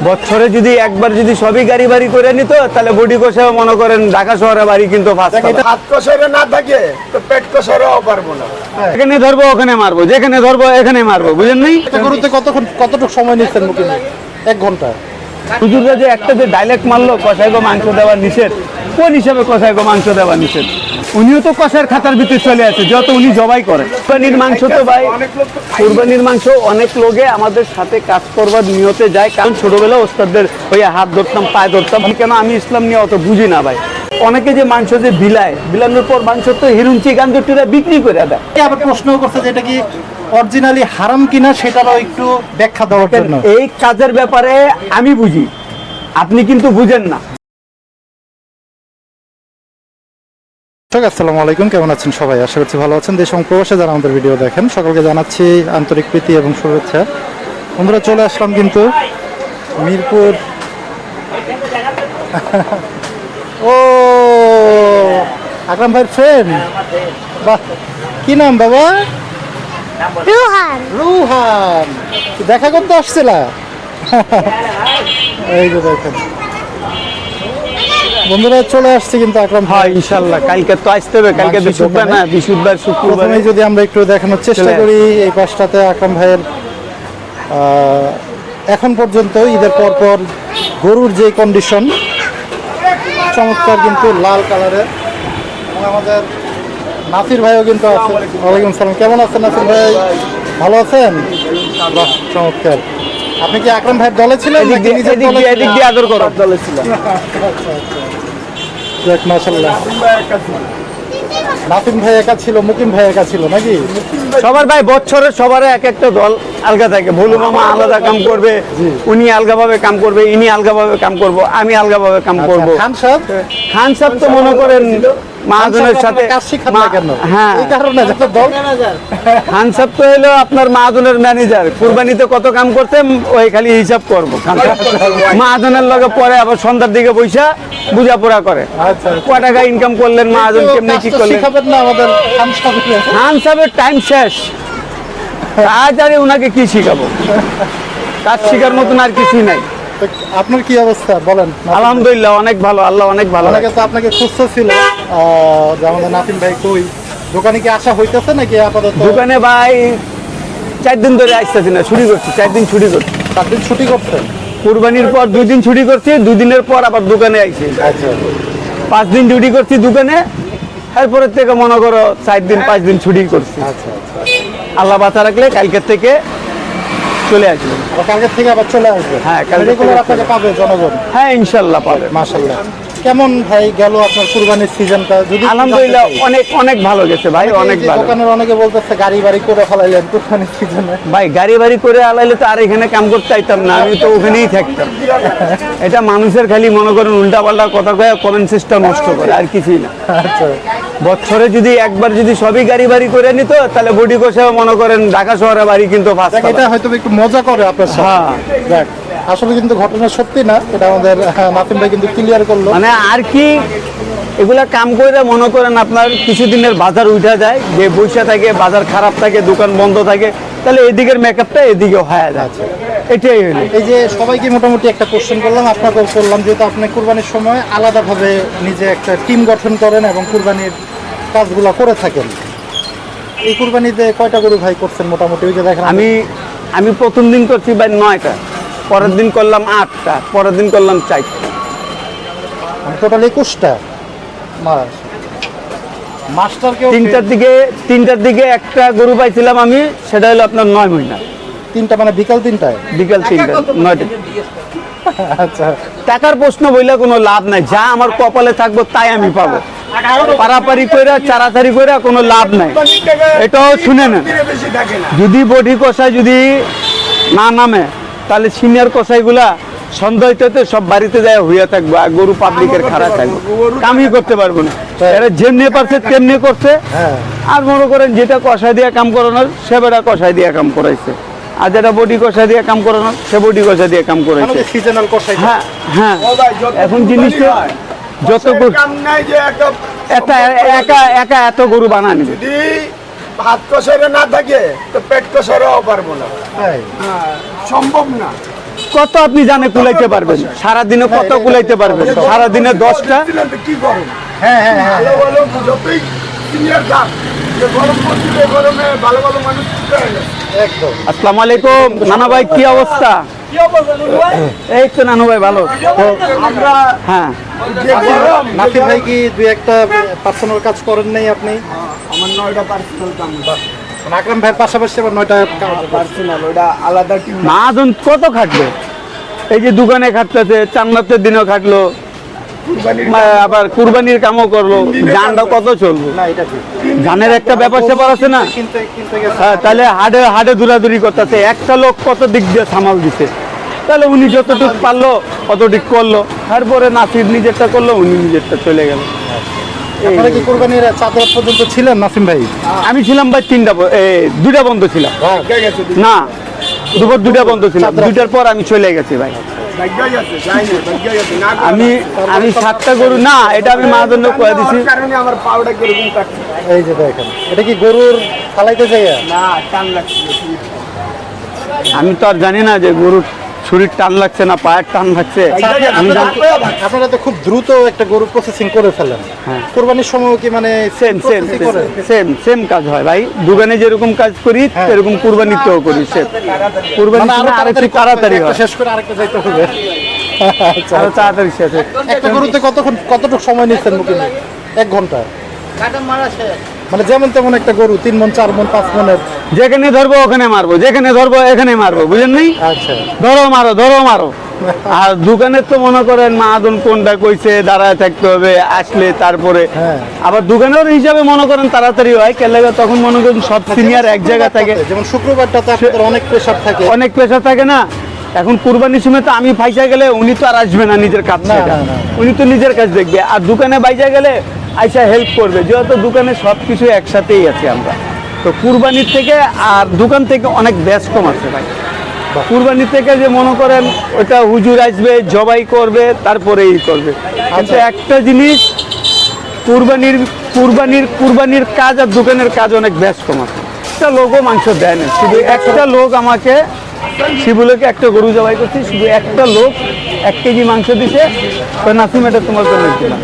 বছরে যদি একবার যদি সবই গাড়ি বাড়ি করে নিত তাহলে বডি কষাও মনে করেন ঢাকা শহরে বাড়ি কিন্তু হাত কষাইরে না থাকে তো পেট কষাইরেও পারবো না। এখানে ধরবো ওখানে মারবো, যেখানে ধরবো এখানে মারবো, বুঝেন নাই? গরুতে কতটুকু সময় নিচ্ছেন মুখে? 1 ঘন্টা। হুজুররা যে একটা যে ডাইলেক্ট মারলো কষাইগো মাংস দেওয়া নিষেধ, কোন হিসাবে কষাইগো মাংস দেওয়া নিষেধ? উনিও তো কষার খাতার ভিতরে চলে আছে, যত উনি জবাই করেন। কুরবানির মাংস তো ভাই, কুরবানির মাংস অনেক লোকে আমাদের সাথে কাজ করবার নিয়তে যায়, কারণ ছোটবেলা ওস্তাদদের ওই হাত ধরতাম, পায়ে ধরতাম। কেন আমি ইসলাম নিয়ে অত বুঝি না ভাই। অনেকে যে মাংস যে বিলানোর পর মাংস তো হিরুঞ্চি গাঞ্জটিরা বিক্রি করে দেয়। আবার প্রশ্ন করছে যে এটা কি অরিজিনালি হারাম কিনা, সেটারও একটু ব্যাখ্যা দেওয়ার জন্য। এই কাজের ব্যাপারে আমি বুঝি, আপনি কিন্তু বুঝেন না। আসসালামু আলাইকুম, কেমন আছেন সবাই? আশা করছি ভালো আছেন। দেশ এবং প্রবাসে যারা আমাদের ভিডিও দেখেন সকলকে জানাচ্ছি আন্তরিক প্রীতি এবং শুভেচ্ছা। বন্ধুরা, চলে আসলাম কিন্তু মিরপুর। ও আকরাম ভাইয়ের ফ্রেন্ড, বাহ, কি নাম বাবা? রুহান। রুহান, দেখা করতে আসছিলা? এই যে দেখেন বন্ধুরা, চলে আসছে কিন্তু আকরাম ভাই। ইনশাআল্লাহ কালকে তো আসতে হবে, কালকে বৃহস্পতিবার না, বৃহস্পতিবার শুক্রবার। প্রথমে যদি আমরা একটু দেখানোর চেষ্টা করি এই পাশটাতে আকরাম ভাইয়ের এখন পর্যন্ত ঈদের পর পর গরুর যে কন্ডিশন, চমৎকার কিন্তু লাল কালারের। এবং আমাদের নাসির ভাইও কিন্তু আছে। ওয়ালাইকুম সালাম, কেমন আছেন নাসির ভাই? ভালো আছেন? বাহ, চমৎকার। আপনি কি আকরাম ভাইয়ের দলে ছিলেন? এদিক দিয়ে আদর করো। দলে ছিলাম। যাক, মাশাআল্লাহ। নাসিম ভাই একা ছিল, মুকিম ভাই একা ছিল নাকি? সবার ভাই বছরের সবার এক একটা দল আলগা থাকে। ভোলু মামা আলাদা কাম করবে, উনি আলগাভাবে কাম করবে, ইনি আলগাভাবে কাম করব, আমি আলগাভাবে কাম করব। খান সাহেব, খান সাহেব তো মনে করেন মাহাজনের সাথে কাজ শিখান না কেন? হ্যাঁ, এই কারণে যত দল খান সাহেব তো হলো আপনার মাহাজনের ম্যানেজার। কুরবানিতে কত কাম করতে ওই খালি হিসাব করবো। মাহাজনের লগে পরে আবার সন্ধ্যার দিকে বৈশা বুঝাপড়া করে। আচ্ছা, কয় টাকা ইনকাম করলেন, মাহাজন কেমনি কি করলেন। শিখাবেন না আমাদের খান সাহেব? খান সাহেবের টাইম শেষ, আজ আর ওনাকে কি শিখাবো? কাজ শিখার মতন আর কিছুই নাই। আপনার কি অবস্থা বলেন? আলহামদুলিল্লাহ অনেক ভালো, আল্লাহ অনেক ভালো। অনেকে তো আপনাকে খুঁজতে ছিল যে আমাদের নাসিম ভাই কই। দোকানে কি আসা হইতেছে নাকি আপাতত? দোকানে ভাই 4 দিন ধরে আসতেছি না, ছুটি করছি। 4 দিন ছুটি করছি। 4 দিন ছুটি করছেন? কুরবানির পর 2 দিন ছুটি করছি, 2 দিনের পর আবার দোকানে আইছি। আচ্ছা, 5 দিন ডিউটি করছি দোকানে, এরপরের থেকে মনে করো 4 দিন 5 দিন ছুটি করছি। আচ্ছা, আচ্ছা। আল্লাহ বাঁচা রাখলে কালকের থেকে চলে আসবে। কালকের থেকে আবার চলে আসবে? হ্যাঁ, কালকে রেগুলার আপনাকে পাবে জনগণ? হ্যাঁ, ইনশাল্লাহ পাবে। মাশাআল্লাহ। কেমন ভাই গেল আপনার কুরবানির সিজনটা? যদি আলহামদুলিল্লাহ অনেক অনেক ভালো গেছে ভাই, অনেক ভালো। দোকানের অনেকে বলতেছে গাড়ি বাড়ি করে ফেলাইলেন কুরবানির সিজনে। ভাই গাড়ি বাড়ি করে আলাইলে তো আর এখানে কাম করতে চাইতাম না, আমি তো ওখানেই থাকতাম। এটা মানুষের খালি মনে করেন উল্টা পাল্টা কথা কয়ে কমেন্ট সিস্টেম নষ্ট করে, আর কিছুই না। আচ্ছা, বছরে যদি একবার যদি সবই গাড়ি বাড়ি করে নিত তাহলে বডি কষাও মনে করেন ঢাকা শহরে বাড়ি কিন্তু এটা হয়তো একটু মজা করে আপনার সাথে। হ্যাঁ, দেখ, আসলে কিন্তু ঘটনা সত্যি না, এটা আমাদের নাসিম ভাই কিন্তু ক্লিয়ার করলো। মানে আর কি এগুলা কাম করে মনে করেন আপনার কিছুদিনের বাজার উঠা যায়, যে বৈশা থাকে, বাজার খারাপ থাকে, দোকান বন্ধ থাকে, তাহলে এদিকের মেকআপটা এদিকেও হয়ে যায়। এটাই হলো। এই যে সবাইকে মোটামুটি একটা কোশ্চেন করলাম, আপনাকেও করলাম, যেহেতু আপনি কুরবানির সময় আলাদাভাবে নিজে একটা টিম গঠন করেন এবং কুরবানির কাজগুলো করে থাকেন। এই কুরবানিতে কয়টা গরু ভাই করছেন মোটামুটি? ওই যে দেখেন, আমি প্রথম দিন করছি ভাই 9টা, পরের দিন করলাম 8টা, পরের দিন করলাম 4টা, টোটাল 21টা। মাস্টারকে 3টার দিকে একটা গরু পাইছিলাম আমি, সেটা হলো আপনার 9 মহিনা। 3টা মানে বিকাল 3টায়? বিকাল 3টা, 9টা। আচ্ছা, টাকার প্রশ্ন বইলে কোনো লাভ নাই, যা আমার কপালে থাকবো তাই আমি পাবো। পারাপারি করে চারাচারি করে কোনো লাভ নাই, এটাও শুনে নেন। যদি বডি কষাই যদি না নামে তাহলে সিনিয়র কষাইগুলা সন্ধ্যা হইতে সব বাড়িতে যায় হইয়া থাকবো, আর গরু পাবলিকের খারাপ থাকবে, কামই করতে পারবো না। এরা যেমনি পারছে তেমনি করছে। আর মনে করেন যেটা কষাই দিয়ে কাম করানোর সে বেটা কষাই দিয়ে কাম করাইছে, আর যেটা বডি কষা দিয়ে কাম করানোর সে বডি কষা দিয়ে কাম করাইছে। সিজনাল কষাই। হ্যাঁ হ্যাঁ, এখন জিনিসটা যত একা এত গরু বানানি যদি হাত কষাইরে না থাকে তো পেট কষাইরেও পারবো না, সম্ভব না। কত আপনি জানে কুলাইতে পারবেন? সারাদিনে কত কুলাইতে পারবেন? সারাদিনে 10টা। কি গরম, হ্যাঁ হ্যাঁ হ্যাঁ ভালো ভালো যতই সিনিয়র থাক, যে গরম পড়ছিল, এই গরমে ভালো ভালো মানুষ ঠিক হয়ে গেছে। একদম। আসসালামু আলাইকুম নানা ভাই, কি অবস্থা? এই তো নানু ভাই ভালো। আমরা হ্যাঁ, যে গরম, নাসির ভাই কি দুই একটা পার্সোনাল কাজ করেন নাই আপনি? আমার 9টা পার্সোনাল কাম, মানে আকরাম ভাইয়ের পাশাপাশি আবার 9টা পার্সোনাল, ওটা আলাদা টিম। মহাজন কত খাটবে? এই যে দোকানে খাটতেছে, চান্নাতের দিনও খাটলো, আবার কুরবানির কামও করলো, জানটা কত চলবে? না এটা ঠিক। জানের একটা ব্যাপার স্যাপার আছে না? কিনতে গেছে। হ্যাঁ, তাহলে হাডে হাডে দৌড়াদৌড়ি করতেছে, একটা লোক কত দিক দিয়ে সামাল দিছে, তাহলে উনি যতটুকু পারলো অতটুকু করলো, তারপরে নাসির নিজেরটা করলো, উনি নিজেরটা চলে গেল। আপনারা কি কুরবানির চাঁদ পর্যন্ত ছিলেন নাসিম ভাই? আমি ছিলাম ভাই 2টা বন্ধ ছিলাম ভাগ্য গেছে, না, দুপুর 2টা বন্ধ ছিলাম, 2টার পর আমি চলে গেছি ভাই। ভাগ্য গেছে, যাই না, ভাগ্য গেছে না। আমি 7টা গরু, না এটা আমি মাহাজন্য কয়ে দিছি। আমার কারণে আমার পাউডার কিরকম কাটছে, এই যে দেখেন, এটা কি গরুর ফালাইতে যাই? না টান লাগছিল। আমি তো আর জানি না যে গরুর শরীর টান লাগছে না পায়ের টান লাগছে। আমি জানি আপনারা তো খুব দ্রুত একটা গরু প্রসেসিং করে ফেলেন। হ্যাঁ। কুরবানির সময় কি মানে সেম processing করে? সেম কাজ হয় ভাই, দোকানে যেরকম কাজ করি হ্যাঁ। সেরকম কুরবানিতেও করি। সেম কুরবানি মানে আরো আরেকটু তাড়াতাড়ি একটা হয়, শেষ করে আরেকটা যাইতে হবে। আচ্ছা, আরো তাড়াতাড়ি শেষ হয়। একটা গরুতে কতটুকু সময় নিচ্ছেন মুখে? 1 ঘন্টা? মানে যেমন তেমন একটা গরু 3 মণ 4 মণ 5 মণের? যেখানে ধরবো ওখানে মারবো, যেখানে ধরবো এখানে মারবো, বুঝেন নাই? আচ্ছা। ধরো মারো। আর দোকানের তো মনে করেন মাহাজন কোনটা কইছে দাঁড়ায় থাকতে হবে, আসলে তারপরে হ্যাঁ। আবার দোকানের হিসাবে মনে করেন তাড়াতাড়ি হয়, কেন লাগে তখন মনে করেন সব সিনিয়র এক জায়গা থাকে, যেমন শুক্রবারটাতে আপনাদের অনেক প্রেসার থাকে। অনেক প্রেশার থাকে না। এখন কুরবানির সময় তো আমি ফাইসা গেলে উনি তো আর আসবে না নিজের কাজ না, থেকে, না, না। উনি তো নিজের কাজ দেখবে, আর দোকানে বাইজা গেলে আইসা হেল্প করবে, যেহেতু দোকানে সব কিছু একসাথেই আছে আমরা। তো কুরবানির থেকে আর দোকান থেকে অনেক ব্যস্ত কম আছে ভাই। কুরবানি থেকে যে মনে করেন ওটা হুজুর আসবে, জবাই করবে, তারপরে ই করবে, কিন্তু একটা জিনিস কুরবানির কাজ আর দোকানের কাজ অনেক ব্যস্ত কম আছে। একটা লোকও মাংস দেয় না, শুধু একটা লোক আমাকে শিবুলকে একটা গরু জবাই করছি, শুধু একটা লোক 1 কেজি মাংস দিছে, নাসিম এটা তোমার জন্য দিলাম।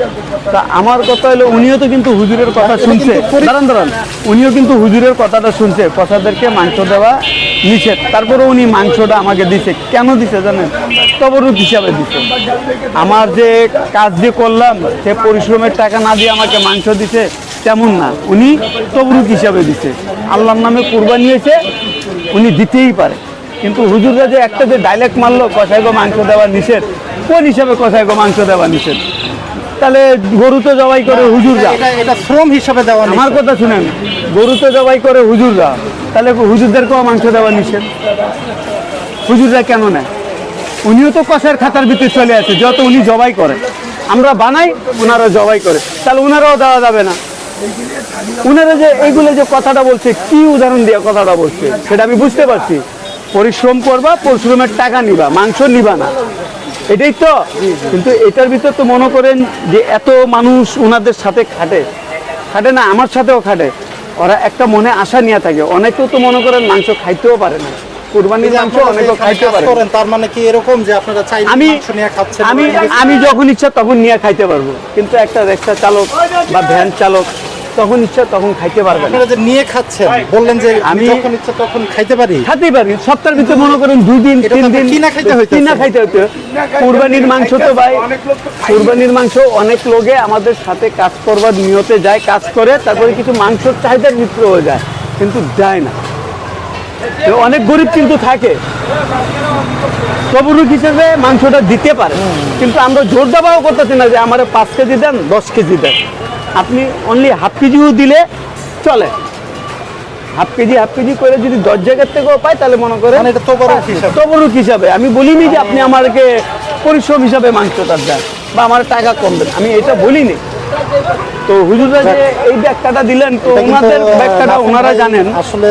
তা আমার কথা হলো উনিও তো কিন্তু হুজুরের কথা শুনছে, দাঁড়ান, উনিও কিন্তু হুজুরের কথাটা শুনছে, কসাদেরকে মাংস দেওয়া নিষেধ, তারপরে উনি মাংসটা আমাকে দিছে। কেন দিছে জানেন? তবরুক হিসাবে দিছে। আমার যে কাজ যে করলাম সে পরিশ্রমের টাকা না দিয়ে আমাকে মাংস দিছে তেমন না, উনি তবরুক হিসাবে দিছে। আল্লাহর নামে কুরবানি হয়েছে, উনি দিতেই পারে। কিন্তু হুজুররা যে একটা যে ডাইলেক্ট মারলো কষাইগো মাংস দেওয়া নিষেধ, কোন হিসাবে কষাইগো মাংস দেওয়া নিষেধ? তাহলে গরু তো জবাই করে হুজুররা, এটা শ্রম হিসাবে দেওয়া নেই। আমার কথা শুনেন, গরু তো জবাই করে হুজুররা, তাহলে হুজুরদেরকেও মাংস দেওয়া নিষেধ। হুজুররা কেন নেয়? উনিও তো কষার খাতার ভিতরে চলে আসে, যত উনি জবাই করে, আমরা বানাই, ওনারা জবাই করে, তাহলে ওনারাও দেওয়া যাবে না। ওনারা যে এইগুলো যে কথাটা বলছে, কি উদাহরণ দিয়ে কথাটা বলছে সেটা আমি বুঝতে পারছি। পরিশ্রম করবা, পরিশ্রমের টাকা নিবা, মাংস নিবা না, এটাই তো। কিন্তু এটার ভিতর তো মনে করেন যে এত মানুষ ওনাদের সাথে খাটে না, আমার সাথেও খাটে, ওরা একটা মনে আশা নিয়ে থাকে। অনেকেও তো মনে করেন মাংস খাইতেও পারে না, কুরবানির মাংস অনেকেও খাইতে পারে না। তার মানে কি এরকম যে আপনারা চাইলে মাংস নিয়ে খাচ্ছেন? আমি যখন ইচ্ছা তখন নিয়ে খাইতে পারবো, কিন্তু একটা রিক্সা চালক বা ভ্যান চালক তখন ইচ্ছা তখন খাইতে পারবে না। আপনারা যে নিয়ে খাচ্ছেন বললেন যে আমি আমি যখন ইচ্ছা তখন খাইতে পারি, খাইতে পারি, সপ্তাহের ভিতরে মনে করেন 2 দিন এটা তো 3 দিন কিনা খাইতে হইতেছে। কিনা খাইতে হইতো। কুরবানির মাংস তো ভাই, কুরবানির মাংস অনেক লোকে আমাদের সাথে কাজ করবার নিয়তে যায়, কাজ করে, তারপরে কিছু মাংসের চাহিদার ভিতরে হয়ে যায়, কিন্তু দেয় না। তো অনেক গরিব কিন্তু থাকে, তবরুক হিসেবে মাংসটা দিতে পারে, কিন্তু আমরা জোর দাবাও করতেছি না যে আমার 5 কেজি দেন 10 কেজি দেন। আপনি অনলি হাফ কেজিও দিলে চলে, হাফ কেজি করে যদি 10 জায়গার থেকেও পাই, তাহলে মনে করেন মানে এটা তবরুক হিসাবে। আমি বলিনি যে আপনি আমাকে পরিশ্রম হিসাবে মাংসটা দেন বা আমার টাকা কম দেন, আমি এটা বলিনি। তো হুজুররা যে এই ব্যাখ্যাটা দিলেন, তো এটা কিন্তু, ওনাদের ব্যাখ্যাটা নাসিম ওনারা ভাই জানেন। আসলে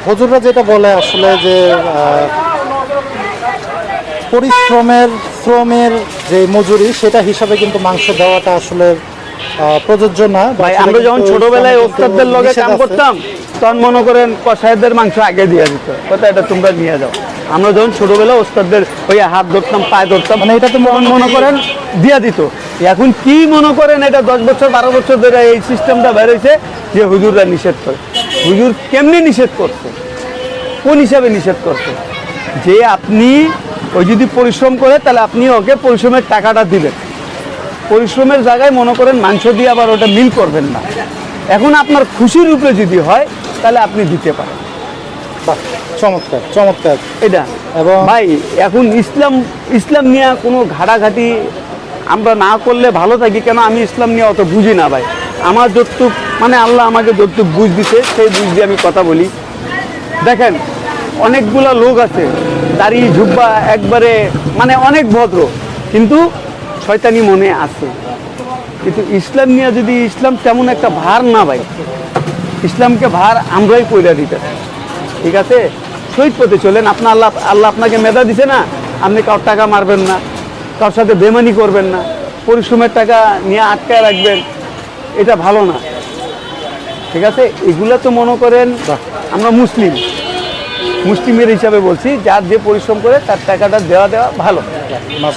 হুজুররা যেটা বলে আসলে যে শ্রমের যে মজুরি সেটা হিসাবে কিন্তু মাংস দেওয়াটা আসলে প্রযোজ্য না। ভাই সেটা আমরা যখন কিন্তু ছোটবেলায় ইসলামে ওস্তাদদের কিন্তু লগে নিষেধ কাম আছে। করতাম তখন মনে করেন কসাইদের মাংস আগে দিয়ে দিত, কথা এটা তোমরা নিয়ে যাও। আমরা যখন ছোটবেলা ওস্তাদদের ওই হাত ধরতাম, পায়ে ধরতাম, মানে এটা তো মনে করেন দিয়া দিত। এখন কি মনে করেন এটা 10 বছর 12 বছর ধরে এই সিস্টেমটা বের হয়েছে যে হুজুররা নিষেধ করে। হুজুর কেমনি নিষেধ করছে, কোন হিসাবে নিষেধ করছে? যে আপনি ওই যদি পরিশ্রম করে তাহলে আপনি ওকে পরিশ্রমের টাকাটা দিবেন, পরিশ্রমের জায়গায় মনে করেন মাংস দিয়ে আবার ওটা মিল করবেন না। এখন আপনার খুশির উপরে যদি হয় তাহলে আপনি দিতে পারেন। বাহ, চমৎকার চমৎকার। এটা এবং ভাই এখন ইসলাম নিয়ে কোনো ঘাটাঘাটি আমরা না করলে ভালো থাকি। কেন আমি ইসলাম নিয়ে অত বুঝি না ভাই। আমার যতটুক মানে আল্লাহ আমাকে যতটুক বুঝ দিতে সেই বুঝ দিয়ে আমি কথা বলি। দেখেন অনেকগুলা লোক আছে দাড়ি ঝুব্বা একবারে মানে অনেক ভদ্র, কিন্তু শয়তানি মনে আছে। কিন্তু ইসলাম নিয়ে যদি ইসলাম তেমন একটা ভার না ভাই, ইসলামকে ভার আমরাই কইরা দিতে, ঠিক আছে? শহীদ পথে চলেন। আল্লাহ আপনাকে মেধা দিছে না, আপনি কারোর টাকা মারবেন না, কারোর সাথে বেমানি করবেন না, পরিশ্রমের টাকা নিয়ে আটকায় রাখবেন, এটা ভালো না, ঠিক আছে? এগুলো তো মনে করেন আমরা মুসলিমের হিসাবে বলছি, যার যে পরিশ্রম করে তার টাকাটা দেওয়া ভালো।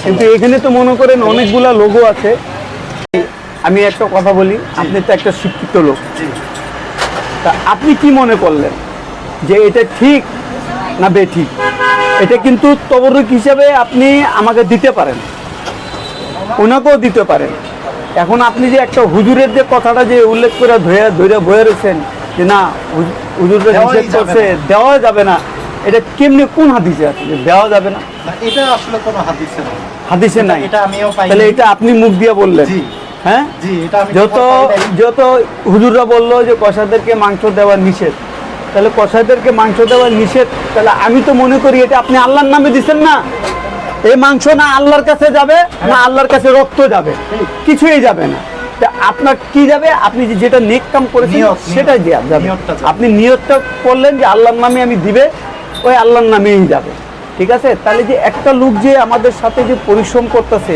কিন্তু এখানে তো মনে করেন অনেকগুলা লোগো আছে। আমি একটা কথা বলি, আপনি তো একটা শিক্ষিত লোক, তা আপনি কি মনে করলেন যে এটা ঠিক না বেঠিক? এটা কিন্তু তবরুক হিসাবে আপনি আমাকে দিতে পারেন, ওনাকেও দিতে পারেন। এখন আপনি যে একটা হুজুরের যে কথাটা যে উল্লেখ করে ধরে বয়ে রয়েছেন যে না হুজুরের নিষেধ করছে, দেওয়া যাবে না, এটা কেমনি কোন হাদিসে আছে যে দেওয়া যাবে না? এটা আসলে কোনো হাদিসে নাই। হাদিসে নাই, এটা আমিও পাই। তাহলে এটা আপনি মুখ দিয়ে বললেন? জি হ্যাঁ, জি, এটা আমি যত হুজুররা বললো যে কসাইদেরকে মাংস দেওয়া নিষেধ, তাহলে কসাইদেরকে মাংস দেওয়া নিষেধ, তাহলে আমি তো মনে করি এটা আপনি আল্লাহর নামে দিচ্ছেন না। এই মাংস না আল্লাহর কাছে যাবে না আল্লাহর কাছে রক্ত যাবে, কিছুই যাবে না। তা আপনার কি যাবে? আপনি যেটা নেক কাম করেছেন সেটাই যাবে। আপনি নিয়তটা করলেন যে আল্লাহর নামে আমি দিবে, ওই আল্লাহর নামেই যাবে, ঠিক আছে? তাহলে যে একটা লোক যে আমাদের সাথে যে পরিশ্রম করতেছে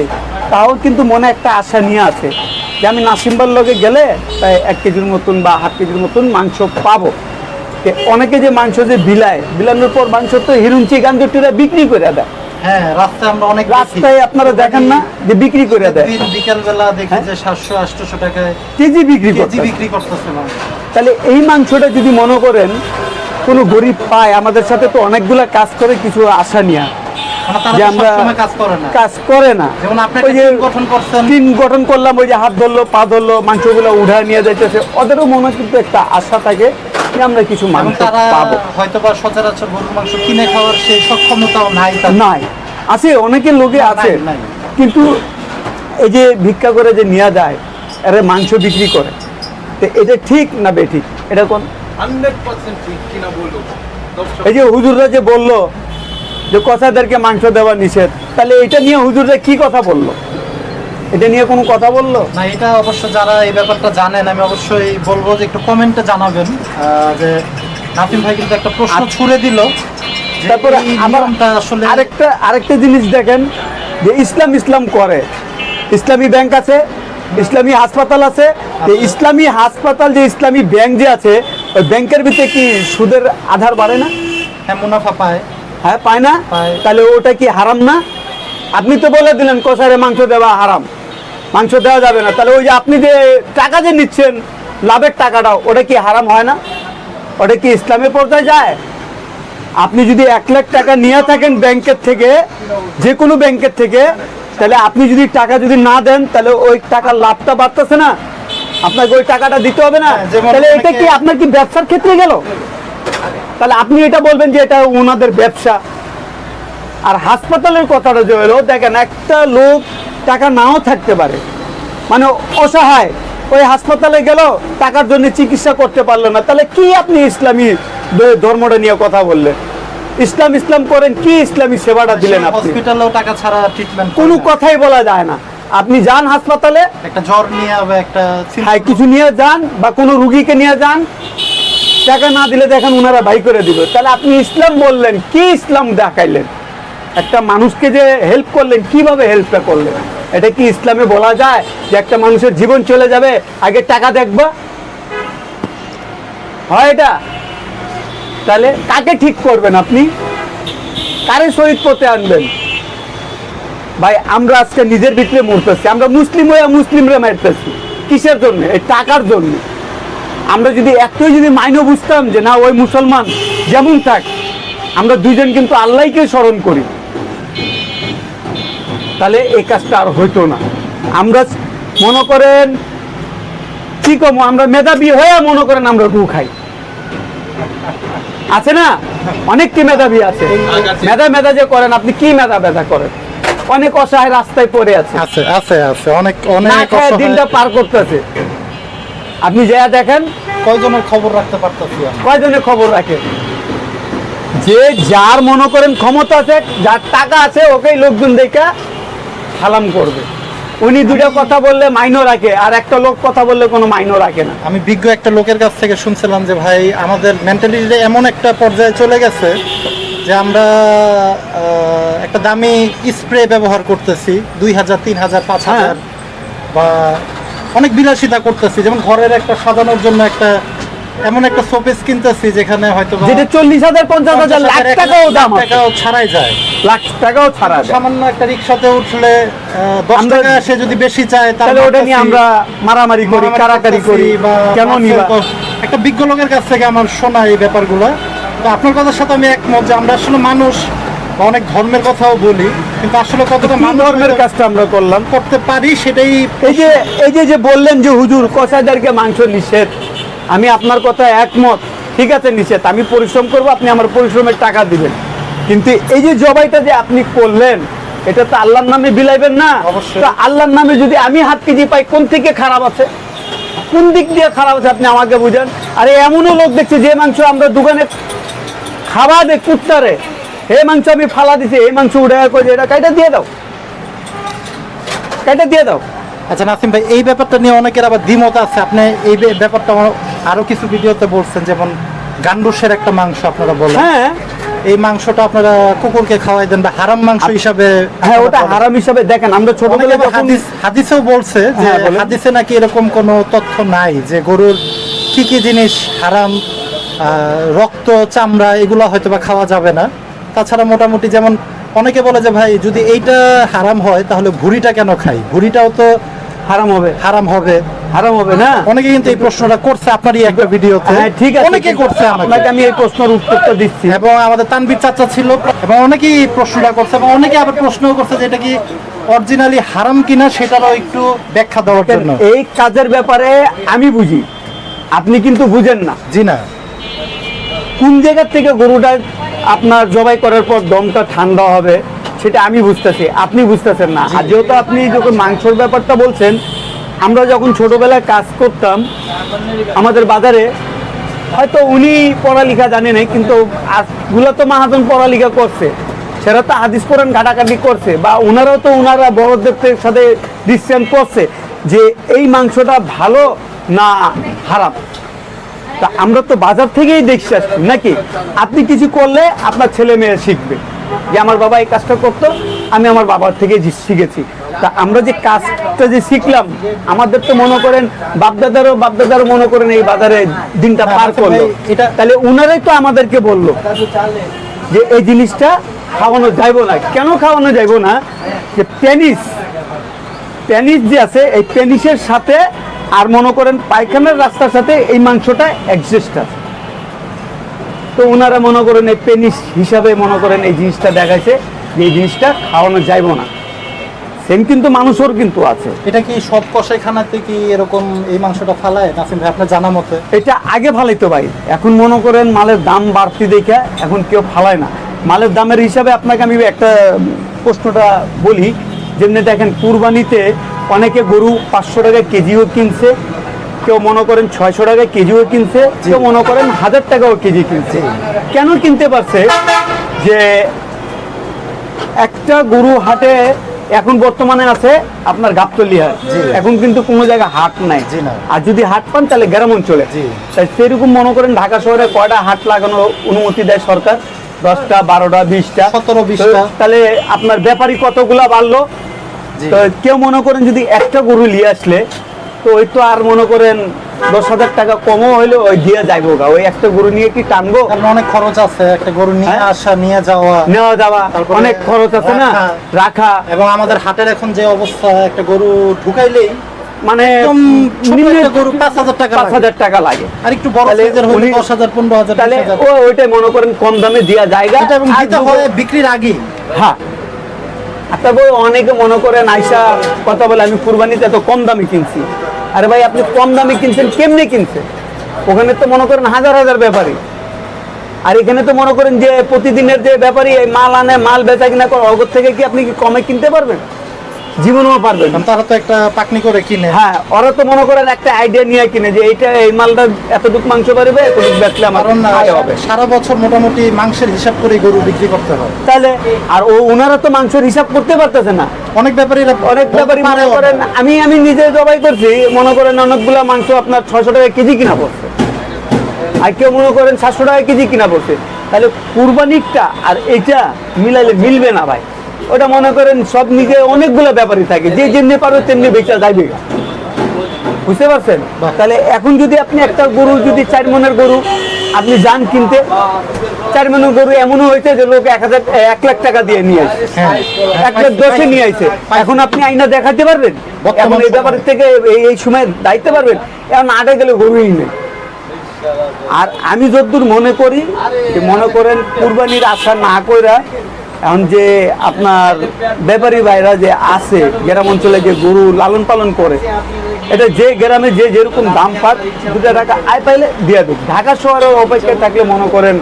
তাও কিন্তু মনে একটা আশা নিয়ে আছে যে আমি নাসিমবার লগে গেলে তাই 1 কেজির মতন বা 1/2 কেজির মতন মাংস পাবো। অনেকে যে মাংস যে বিলানোর পর মাংস তো হিরুঞ্চি গাঞ্জটিরা বিক্রি করে দেয়। হ্যাঁ, রাস্তায় আমরা অনেক রাস্তায় আপনারা দেখেন না যে বিক্রি করে দেয়, বিকেল বেলা দেখি যে 700-800 টাকায় কেজি বিক্রি করতেছে না। তাহলে এই মাংসটা যদি মনে করেন কোনো গরিব পায়, আমাদের সাথে তো অনেকগুলা কাজ করে কিছু আশা নিয়ে, যে আমরা কাজ করে না, ওই যে টিম গঠন করলাম, ওই যে হাত ধরলো পা ধরলো মাংসগুলো উঠায় নিয়ে যাইতেছে, ওদেরও মনে কিন্তু একটা আশা থাকে যে আমরা কিছু মাংস পাবো। হয়তো বা সচরাচর গরুর মাংস কিনে খাওয়ার সেই সক্ষমতাও নাই। আছে অনেকের লোকে আছে, কিন্তু এই যে ভিক্ষা করে যে নেওয়া যায় এরা মাংস বিক্রি করে, তো এটা ঠিক না বেঠিক? এটা কোন 100% ঠিক কিনা বলুন। এই যে হুজুররা যে বললো যে কসাইদেরকে মাংস দেওয়া নিষেধ, তাহলে এটা নিয়ে হুজুররা কি কথা বললো? এটা নিয়ে কোনো কথা বললো না? এটা অবশ্য যারা এই ব্যাপারটা জানেন আমি অবশ্যই বলবো যে একটু কমেন্টে জানাবেন যে নাসিম ভাই কিন্তু একটা প্রশ্ন ছুড়ে দিল। তারপরে আসলে আরেকটা জিনিস দেখেন যে ইসলাম করে, ইসলামী ব্যাংক আছে, ইসলামী হাসপাতাল আছে, ইসলামী হাসপাতাল যে ইসলামী ব্যাংক যে আছে ওই ব্যাংকের ভিতরে কি সুদের আধার বাড়ে না? হ্যাঁ, মুনাফা পায়। হ্যাঁ, পায় না? তাহলে ওটা কি হারাম না? আপনি তো বলে দিলেন কসাইরে মাংস দেওয়া হারাম, মাংস দেওয়া যাবে না, তাহলে ওই যে আপনি যে টাকা যে নিচ্ছেন লাভের টাকাটা, ওটা কি হারাম হয় না? ওটা কি ইসলামের পর্যায়ে যায়? আপনি যদি 1 লাখ টাকা নিয়ে থাকেন ব্যাংকের থেকে, যে কোনো ব্যাংকের থেকে, তাহলে আপনি যদি টাকা যদি না দেন তাহলে ওই টাকার লাভটা বাড়তেছে না, আপনাকে ওই টাকাটা দিতে হবে না? তাহলে এটা কি আপনার কি ব্যবসার ক্ষেত্রে গেল? তাহলে আপনি এটা বলবেন যে এটা ওনাদের ব্যবসা। আর হাসপাতালের কথাটা যে হলো, দেখেন একটা লোক টাকা নাও থাকতে পারে, মানে অসহায়, ওই হাসপাতালে গেল টাকার জন্য চিকিৎসা করতে পারলো না, তাহলে কি আপনি ইসলামী ধর্মটা নিয়ে কথা বললেন? ইসলাম করেন কি ইসলামী সেবাটা দিলেন? আপনি হসপিটালেও টাকা ছাড়া ট্রিটমেন্ট কোনো কথাই বলা যায় না। আপনি যান হাসপাতালে, একটা জ্বর নিয়ে বা একটা কিছু নিয়ে যান বা কোনো রুগীকে নিয়ে যান, টাকা না দিলে দেখেন ওনারা বাই করে দিবে। তাহলে আপনি ইসলাম বললেন, কি ইসলাম দেখাইলেন? একটা মানুষকে যে হেল্প করলেন, কিভাবে হেল্পটা করলেন? এটা কি ইসলামে বলা যায় যে একটা মানুষের জীবন চলে যাবে আগে টাকা দেখবা? হয় এটা? তাহলে কাকে ঠিক করবেন আপনি? কারে শহীদ পথে আনবেন? ভাই আমরা আজকে নিজের ভিতরে মরতেছি, আমরা মুসলিম হয়ে মুসলিমরা মারতেছি কিসের জন্য? এই টাকার জন্য। আমরা যদি একটুই যদি মাইনে বুঝতাম যে না ওই মুসলমান যেমন থাক, আমরা দুইজন কিন্তু আল্লাহকে স্মরণ করি, তাহলে এই কাজটা আর হইতো না। আমরা মনে করেন কি কম, আমরা মেধাবী হয়ে মনে করেন আমরা গু খাই, আছে না? অনেক কি মেধাবী আছে, মেধা যে করেন আপনি কি মেধা করেন? অনেক অসহায় রাস্তায় পড়ে আছে, আছে আছে আছে অনেক না অনেক খায় অসহায়। দিনটা পার করতেছে। আপনি যা দেখেন কয়জনের খবর রাখতে পারতেছি আমি? কয়জনের খবর রাখে? যে যার মনে করেন ক্ষমতা আছে, যার টাকা আছে, ওকেই লোকজন দেখা সালাম করবে। উনি দুটা কথা বললে মাইনও রাখে, আর একটা লোক কথা বললে কোনো মাইনও রাখে না। আমি বিজ্ঞ একটা লোকের কাছ থেকে শুনছিলাম যে ভাই আমাদের মেন্টালিটিতে এমন একটা পর্যায়ে চলে গেছে যে আমরা একটা দামি স্প্রে ব্যবহার করতেছি 2000, 3000, 5000 বা অনেক বিলাসিতা করতেছি। যেমন ঘরের একটা সাজানোর জন্য একটা এমন একটা শোপিস কিনতেছি যেখানে হয়তো বা যেটা 40,000, 50,000, লাখ টাকাও দাম আছে। টাকাও ছাড়াই যায়, লাখ টাকাও ছাড়া যায়। সামান্য একটা রিক্সাতে উঠলে 10 আমরা- টাকা সে যদি বেশি চায় তাহলে ওটা নিয়ে আমরা মারামারি করি, কারাকারি করি, বা কেন নিবা? একটা বিজ্ঞ লোকের কাছ থেকে আমার শোনা এই ব্যাপারগুলো। তো আপনার কথার সাথে আমি একমত যে আমরা আসলে মানুষ বা অনেক ধর্মের কথাও বলি, কিন্তু আসলে কতটা কি মানুষ ধর্মের হয়তো কাজটা আমরা করলাম? করতে পারি সেটাই। এই যে বললেন যে হুজুর কসাইদারকে মাংস নিষেধ, আমি আপনার কথা একমত, ঠিক আছে নিষেধ, আমি পরিশ্রম করব, আপনি আমার পরিশ্রমের টাকা দিবেন, কিন্তু এই যে জবাইটা যে আপনি করলেন এটা তো আল্লাহর নামে বিলাইবেন না? অবশ্যই। তো আল্লাহর নামে যদি আমি হাত কেজি পাই, কোন থেকে খারাপ আছে? কোন দিক দিয়ে খারাপ আছে আপনি আমাকে বুঝান। আরে এমনও লোক দেখছে যে মাংস আমরা দোকানে খাওয়া দে কুত্তারে, এই মাংস আমি ফালা দিছি, এই মাংস উড়ে করে এটা কাইটা দিয়ে দাও, কাইটা দিয়ে দাও। আচ্ছা নাসিম ভাই, এই ব্যাপারটা নিয়ে অনেকের আবার দ্বিমত আছে। আপনি এই ব্যাপারটা আরো কিছু ভিডিওতে বলছেন, যেমন গান্ডুসের একটা মাংস আপনারা বলেন, হ্যাঁ এই মাংসটা আপনারা কুকুরকে খাওয়াই দেন বা হারাম মাংস হিসাবে। হ্যাঁ, ওটা হারাম হিসাবে দেখেন। আমরা অনেকে ছোটবেলায় আবার যখন হাদিসেও বলছে যে হ্যাঁ, বলেন। হাদিসে নাকি এরকম কোনো তথ্য নাই যে গরুর কি কি জিনিস হারাম, রক্ত, চামড়া এগুলো হয়তো বা খাওয়া যাবে না। তাছাড়া মোটামুটি যেমন অনেকে বলে যে ভাই যদি এইটা হারাম হয় তাহলে ভুঁড়িটা কেন খাই, ভুঁড়িটাও তো হারাম হবে, হারাম হবে। হারাম হবে না? অনেকে কিন্তু এই প্রশ্নটা করছে আপনারই একটা ভিডিওতে। হ্যাঁ ঠিক আছে, অনেকে করছে আপনাকে আমি এই প্রশ্নের উত্তরটা দিচ্ছি। এবং আমাদের তানভীর চাচা ছিল এবং অনেকেই প্রশ্নটা করছে এবং অনেকে আবার প্রশ্নও করছে যে এটা কি অরিজিনালি হারাম কিনা, সেটারও একটু ব্যাখ্যা দেওয়ার জন্য। এই কাজের ব্যাপারে আমি বুঝি, আপনি কিন্তু বুঝেন না। জি না, কোন জায়গা থেকে গরুটা আপনার জবাই করার পর দমটা ঠান্ডা হবে সেটা আমি বুঝতেছি, আপনি বুঝতেছেন না। আর যেহেতু আপনি যখন মাংসের ব্যাপারটা বলছেন, আমরা যখন ছোটবেলায় কাজ করতাম আমাদের বাজারে, হয়তো উনি পড়ালেখা জানে নাই, কিন্তু গুলো তো মাহাজন পড়ালেখা করছে, সেটা তো হাদিস কোরআন ঘাটাঘাটি করছে, বা ওনারা বড়দের সাথে ডিসিশন করছে যে এই মাংসটা ভালো না খারাপ। তা আমরা তো বাজার থেকেই দেখছি আসছি নাকি? আপনি কিছু করলে আপনার ছেলে মেয়ে শিখবে যে আমার বাবা এই কাজটা করতো, আমি আমার বাবার থেকে শিখেছি। তা আমরা যে কাজটা যে শিখলাম, আমাদের তো মনে করেন বাপদাদারও মনে করেন এই বাজারে দিনটা পার করলো, এটা তাহলে উনারাই তো আমাদেরকে বললো যে এই জিনিসটা খাওয়ানো যাইবো না। কেন খাওয়ানো যাইবো না? যে পেনিস যে আছে, এই পেনিসের সাথে আর মনে করেন পায়খানার রাস্তার সাথে এই মাংসটা অ্যাডজাস্ট আছে, তো ওনারা মনে করেন এই পেনিস হিসাবে মনে করেন এই জিনিসটা দেখাইছে যে এই জিনিসটা খাওয়ানো যাইবো না। সেম কিন্তু মানুষের কিন্তু আছে। এটা কি সব কসাইখানাতে কি এরকম এই মাংসটা ফালায় নাসিম ভাই আপনার জানা মতে? এটা আগে ফালাইতো ভাই, এখন মনে করেন মালের দাম বাড়তি দেখে এখন কেউ ফালায় না। মালের দামের হিসাবে আপনাকে আমি একটা প্রশ্নটা বলি, যেমনি দেখেন কুরবানিতে অনেকে গরু 500 টাকা কেজিও কিনছে, কেউ মনে করেন 600 টাকা কেজিও কিনছে, কেউ মনে করেন 1000 টাকাও কেজি কিনছে। কেন কিনতে পারছে? যে একটা গরু হাটে এখন বর্তমানে আছে আপনার গাবতলী হাট, এখন কিন্তু কোনো জায়গায় হাট নাই। জি না। আর যদি হাট পান তাহলে গ্রাম অঞ্চলে। জি। তাই সেরকম মনে করেন ঢাকা শহরে কয়টা হাট লাগানোর অনুমতি দেয় সরকার? 10টা, 12টা, 20টা, 17, 20টা। তাহলে আপনার ব্যাপারী কতগুলা বাড়লো? জি। তো কেউ মনে করেন যদি একটা গরু নিয়ে আসলে তো ওই তো আর মনে করেন 10,000 টাকা কমও হইলো ওই দিয়ে যাইবো গা, ওই একটা গরু নিয়ে কি টানবো? কারণ অনেক খরচ আছে একটা গরু নিয়ে হ্যাঁ। আসা নিয়ে যাওয়া নেওয়া যাওয়া তারপরে অনেক খরচ আছে না, রাখা। রাখা এবং আমাদের হাটের এখন যে অবস্থা একটা গরু ঢুকাইলেই মানে একদম ছোট নিম্নে একটা গরু 5,000 টাকা লাগে। 5,000 টাকা লাগে। আর একটু বড় তাহলে সাইজের হলে উনি- 10,000 15,000 তাহলে 20,000 ওইটাই মনে করেন কম দামে দেওয়া জায়গা এটা এবং দিতে হয় বিক্রির আগে। হ্যাঁ। আর তারপর অনেকে মনে করেন আইসা কথা বলে আমি কুরবানিতে এত কম দামে কিনছি। আরে ভাই আপনি কম দামে কিনছেন, কেমনে কিনছেন? ওখানে তো মনে করেন হাজার হাজার ব্যাপারী, আর এখানে তো মনে করেন যে প্রতিদিনের যে ব্যাপারী এই মাল আনে, মাল বেচা কিনা করে, অগর থেকে কি আপনি কি কমে কিনতে পারবেন? জীবনেও পারবেন না। কারণ তারা তো একটা পাকনি করে কিনে। হ্যাঁ, ওরা তো মনে করেন একটা আইডিয়া নিয়ে কিনে যে এইটা এই মালটা এতটুকু মাংস পারবে, এতটুকু বেচলে আমার কারণ আয় হবে। সারা বছর মোটামুটি মাংসের হিসাব করে গরু বিক্রি করতে হয়। তাহলে আর ওনারা তো মাংসের হিসাব করতে পারতেছে না। অনেক ব্যাপারীরা অনেক ব্যাপারই মনে করেন আমি নিজে জবাই করছি, মনে করেন অনেকগুলা মাংস আপনার 600 টাকা কেজি কিনা পড়ছে, আর কেউ মনে করেন 700 টাকা কেজি কিনা পড়ছে। তাহলে কুরবানিটা আর এটা মিলাইলে মিলবে না ভাই। ওটা মনে করেন সব নিজে অনেকগুলো ব্যাপারই থাকে, যে যেমনি পারবে তেমনি বেচা যাইবে, বুঝতে পারছেন? তাহলে এখন যদি আপনি একটা গরু যদি 4 মনের গরু আপনি যান কিনতে, 4 মনের গরু এমনও হয়েছে যে লোক 1 লাখ টাকা দিয়ে নিয়ে আসে, হ্যাঁ। 1,10,000 নিয়ে আসে। এখন আপনি আইনা দেখাতে পারবেন? এখন এই ব্যাপারের থেকে এই সময় দায়িত্ব পারবেন? এখন আটে গেলে গরুই নেই। আর আমি যতদূর মনে করি যে মনে করেন কুরবানির আশা না কইরা এখন যে আপনার ব্যাপারী ভাইরা যে আছে গ্রাম অঞ্চলে যে গরু লালন পালন করে, এটা যে গ্রামে যে যেরকম দাম পাক 2 টাকা আয় পাইলে দিয়ে দেবে। ঢাকা শহরের অপেক্ষায় থাকলে মনে করেন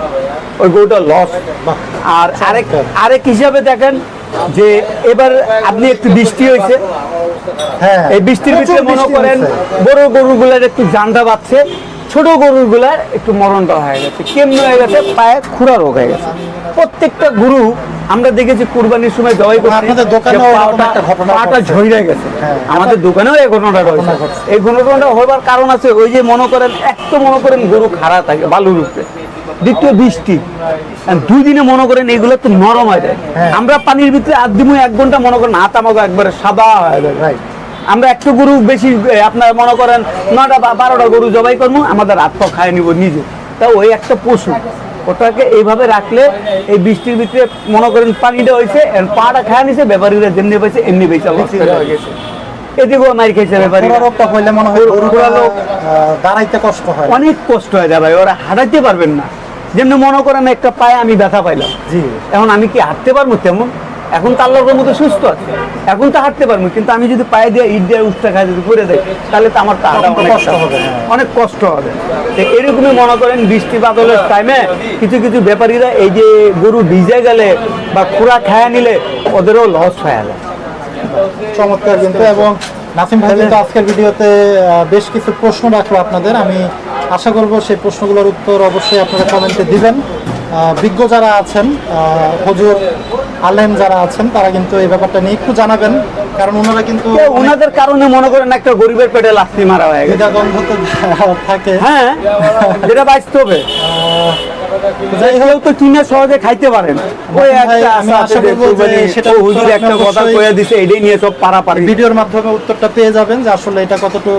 ওই গরুটা লস। আর আরেক হিসাবে দেখেন যে এবার আপনি একটু বৃষ্টি হয়েছে, হ্যাঁ এই বৃষ্টির ভিতরে প্রচুর মনে বৃষ্টি করেন হয়েছে। বড় গরুগুলার একটু জানটা বাড়ছে, ছোট গরুগুলার একটু মরণটা হয়ে গেছে, কেমন হয়ে গেছে, পায়ে খুরা রোগ হয়ে গেছে। প্রত্যেকটা গরু আমরা দেখেছি কুরবানির সময় জবাই করতে, আপনাদের দোকানেও এরকম একটা ঘটনা পাটা ঘটছে। ঝইরে গেছে। হ্যাঁ। আমাদের দোকানেও এই ঘটনাটা রয়েছে। ঘটছে। এই ঘটনাটা হবার কারণ আছে ওই যে মনে করেন এক তো মনে করেন গরু খাড়া থাকে বালুর উপরে, দ্বিতীয় বৃষ্টি, আর 2 দিনে মনে করেন এগুলো তো নরম হয়ে যায়। হ্যাঁ। আমরা পানির ভিতরে 8 দিন 1 ঘন্টা মনে করেন হাত আমাকে একবারে সাদা হয়ে যায়। রাইট। আমরা একটা গরু বেশি আপনার মনে করেন 9টা বা 12টা গরু জবাই করবো, আমাদের হাত পা খায় নিব নিজে। তা ওই একটা পশু ওটাকে এইভাবে রাখলে এই বৃষ্টির ভিতরে মনে করেন পানিটা হয়েছে, পাটা খায় নিছে, ব্যাপারীরা যেমনি পাইছে এমনি বেচা হয়ে গেছে। এদিকেও মার খেয়েছে ব্যাপারী, পুরো রোগটা হইলে মনে হয় গরুটা, পুরো রোগ। দাঁড়াইতে কষ্ট হয়। অনেক কষ্ট হয়ে যায় ভাই, ওরা হাঁটাইতে পারবেন না। যেমনি মনে করেন একটা পায়ে আমি ব্যথা পাইলাম, জি। এখন আমি কি হাঁটতে পারবো তেমন? এখন তো আল্লাহর মতো সুস্থ আছে, এখন তো হাঁটতে পারবো, কিন্তু আমি যদি পায়ে দিয়ে ইট দিয়ে উঠতে খাই যদি করে দেয় তাহলে তো আমার তো হাঁটা তখন তো অনেক কষ্ট হবে, হ্যাঁ। অনেক কষ্ট হবে। তো এরকমই মনে করেন বৃষ্টি বাদলের টাইমে কিছু কিছু ব্যাপারীরা এই যে গরু ভিজে গেলে বা খুরা খায়া নিলে ওদেরও লস হয়ে যায়। চমৎকার কিন্তু। এবং নাসিম ভাই কিন্তু আজকের ভিডিওতে বেশ কিছু প্রশ্ন রাখলো আপনাদের। আমি আশা করব সেই প্রশ্নগুলোর উত্তর অবশ্যই আপনারা কমেন্টে দিবেন। বিজ্ঞ যারা আছেন, হুজুর আলেম যারা আছেন, তারা কিন্তু এই ব্যাপারটা নিয়ে একটু জানাবেন, কারণ ওনারা কিন্তু তো ওনাদের কারণে মনে করেন একটা গরিবের পেটে লাথি মারা হয়ে গেছে। দ্বিধাদ্বন্দ্ব তো থাকে। হ্যাঁ, যেটা বাঁচতে হবে। যাই হোক, কেউ তো কিনে সহজে খাইতে পারেন। ওই ভাই, একটা আমি আশা আশা আছে যে করবো যে কুরবানি, সেটা ও হুজুর একটা আপনারা কথা অবশ্যই কয়ে দিছে, এটাই নিয়ে সব পারাপারি। ভিডিওর মাধ্যমে উত্তরটা পেয়ে যাবেন যে আসলে এটা কতটুকু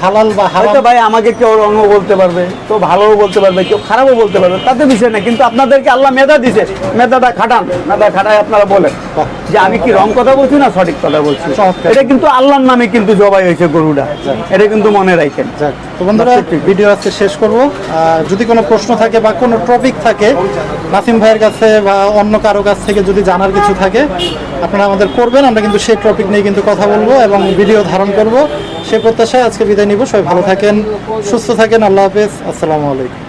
হালাল বা হারাম। হয়তো ভাই আমাকে কেউ রঙও বলতে পারবে, কেউ ভালোও বলতে পারবে, কেউ খারাপও বলতে পারবে, তাতে বিষয় না। কিন্তু আপনাদেরকে আল্লাহ মেধা দিছে, মেধাটা খাটান, মেধা খাটায় আপনারা বলেন যে আমি কি রং কথা বলছি না সঠিক কথা বলছি। চমৎকার। এটা কিন্তু আল্লাহর নামে কিন্তু জবাই হয়েছে গরুটা, এটা কিন্তু মনে রাখেন। যাক, তো বন্ধুরা ভিডিও আজকে শেষ করব। যদি কোনো প্রশ্ন থাকে বা কোনো টপিক থাকে নাসিম ভাইয়ের কাছে বা অন্য কারো কাছ থেকে যদি জানার কিছু থাকে আপনারা আমাদের করবেন, আমরা কিন্তু সেই টপিক নিয়ে কিন্তু কথা বলবো এবং ভিডিও ধারণ করব। সেই প্রত্যাশায় আজকে বিদায় নিব। সবাই ভালো থাকেন, সুস্থ থাকেন। আল্লাহ হাফেজ, আসসালামু আলাইকুম।